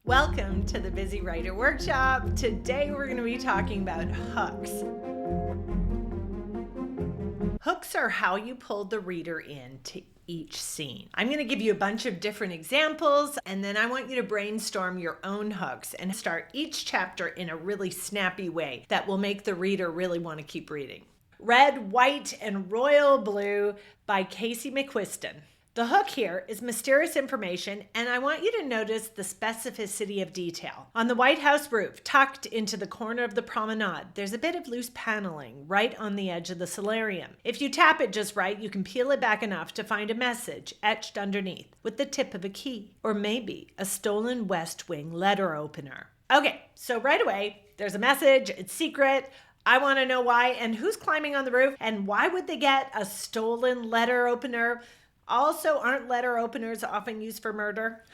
Welcome to the Busy Writer Workshop. Today we're going to be talking about hooks. Hooks are how you pull the reader into each scene. I'm going to give you a bunch of different examples, and then I want you to brainstorm your own hooks and start each chapter in a really snappy way that will make the reader really want to keep reading. Red, White, and Royal Blue by Casey McQuiston. The hook here is mysterious information, and I want you to notice the specificity of detail. On the White House roof, tucked into the corner of the promenade, there's a bit of loose paneling right on the edge of the solarium. If you tap it just right, you can peel it back enough to find a message etched underneath with the tip of a key, or maybe a stolen West Wing letter opener. Okay, so right away, there's a message, it's secret. I want to know why and who's climbing on the roof, and why would they get a stolen letter opener? Also, aren't letter openers often used for murder?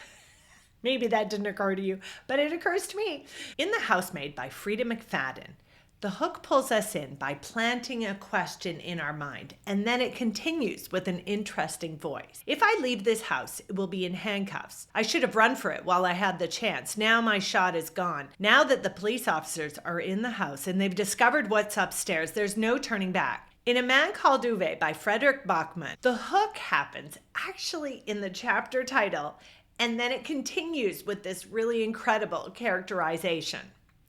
Maybe that didn't occur to you, but it occurs to me. In The Housemaid by Frida McFadden, the hook pulls us in by planting a question in our mind, and then it continues with an interesting voice. If I leave this house, it will be in handcuffs. I should have run for it while I had the chance. Now my shot is gone. Now that the police officers are in the house and they've discovered what's upstairs, there's no turning back. In A Man Called Uwe by Frederick Bachman, the hook happens actually in the chapter title, and then it continues with this really incredible characterization.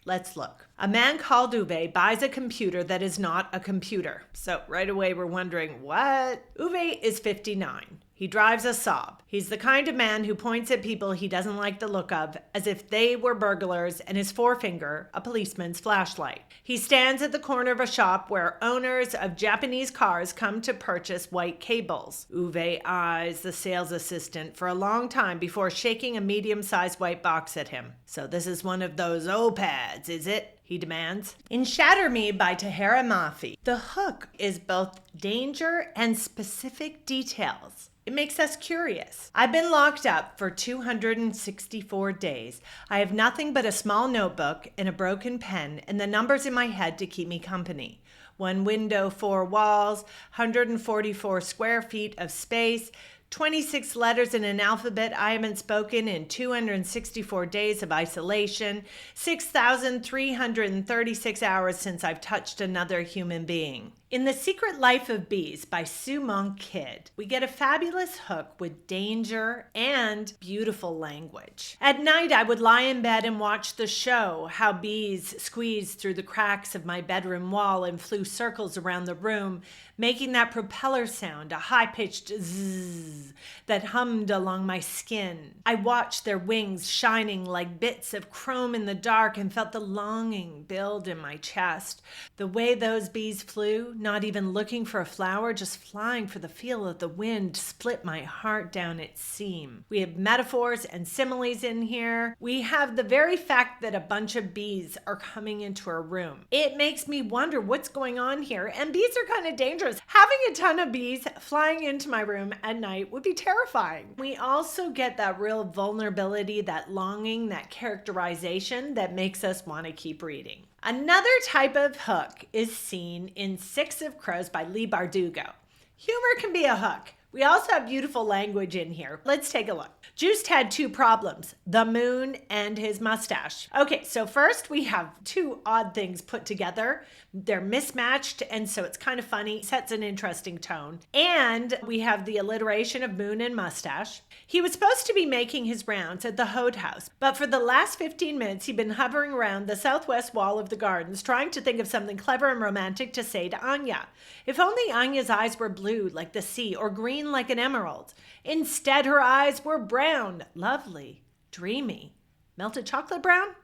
Let's look. A man called Uwe buys a computer that is not a computer. So right away we're wondering, what? Uwe is 59. He drives a Saab. He's the kind of man who points at people he doesn't like the look of as if they were burglars, and his forefinger a policeman's flashlight. He stands at the corner of a shop where owners of Japanese cars come to purchase white cables. Uwe eyes the sales assistant for a long time before shaking a medium-sized white box at him. So this is one of those OPADs, is it? He demands. In Shatter Me by Tahira Mafi, the hook is both danger and specific details. It makes us curious. I've been locked up for 264 days. I have nothing but a small notebook and a broken pen and the numbers in my head to keep me company. 1 window, 4 walls, 144 square feet of space, 26 letters in an alphabet I haven't spoken in 264 days of isolation, 6,336 hours since I've touched another human being. In The Secret Life of Bees by Sue Monk Kidd, we get a fabulous hook with danger and beautiful language. At night, I would lie in bed and watch the show, how bees squeezed through the cracks of my bedroom wall and flew circles around the room, making that propeller sound, a high-pitched zzz that hummed along my skin. I watched their wings shining like bits of chrome in the dark and felt the longing build in my chest. The way those bees flew, not even looking for a flower, just flying for the feel of the wind, split my heart down its seam. We have metaphors and similes in here. We have the very fact that a bunch of bees are coming into our room. It makes me wonder what's going on here, and bees are kind of dangerous. Having a ton of bees flying into my room at night would be terrifying. We also get that real vulnerability, that longing, that characterization that makes us want to keep reading. Another type of hook is seen in Six of Crows by Leigh Bardugo. Humor can be a hook. We also have beautiful language in here. Let's take a look. Joost had 2 problems, the moon and his mustache. Okay, so first we have 2 odd things put together. They're mismatched, and so it's kind of funny, sets an interesting tone. And we have the alliteration of moon and mustache. He was supposed to be making his rounds at the Hode House, but for the last 15 minutes, he'd been hovering around the southwest wall of the gardens, trying to think of something clever and romantic to say to Anya. If only Anya's eyes were blue like the sea or green like an emerald. Instead, her eyes were brown, lovely, dreamy. Melted chocolate brown?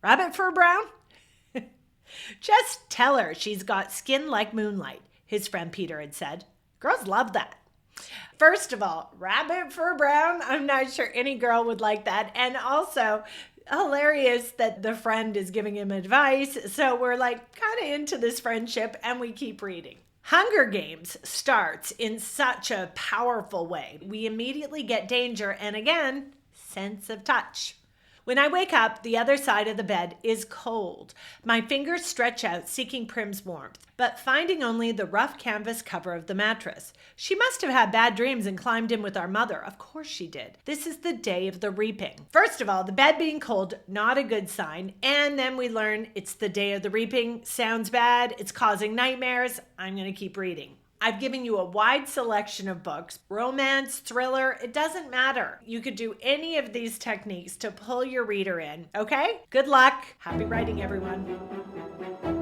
Rabbit fur brown? Just tell her she's got skin like moonlight, his friend Peter had said. Girls love that. First of all, rabbit fur brown, I'm not sure any girl would like that. And also, hilarious that the friend is giving him advice. So we're like kind of into this friendship, and we keep reading. Hunger Games starts in such a powerful way. We immediately get danger and, again, sense of touch. When I wake up, the other side of the bed is cold. My fingers stretch out, seeking Prim's warmth, but finding only the rough canvas cover of the mattress. She must have had bad dreams and climbed in with our mother. Of course she did. This is the day of the reaping. First of all, the bed being cold, not a good sign. And then we learn it's the day of the reaping. Sounds bad. It's causing nightmares. I'm going to keep reading. I've given you a wide selection of books, romance, thriller, it doesn't matter. You could do any of these techniques to pull your reader in, okay? Good luck. Happy writing, everyone.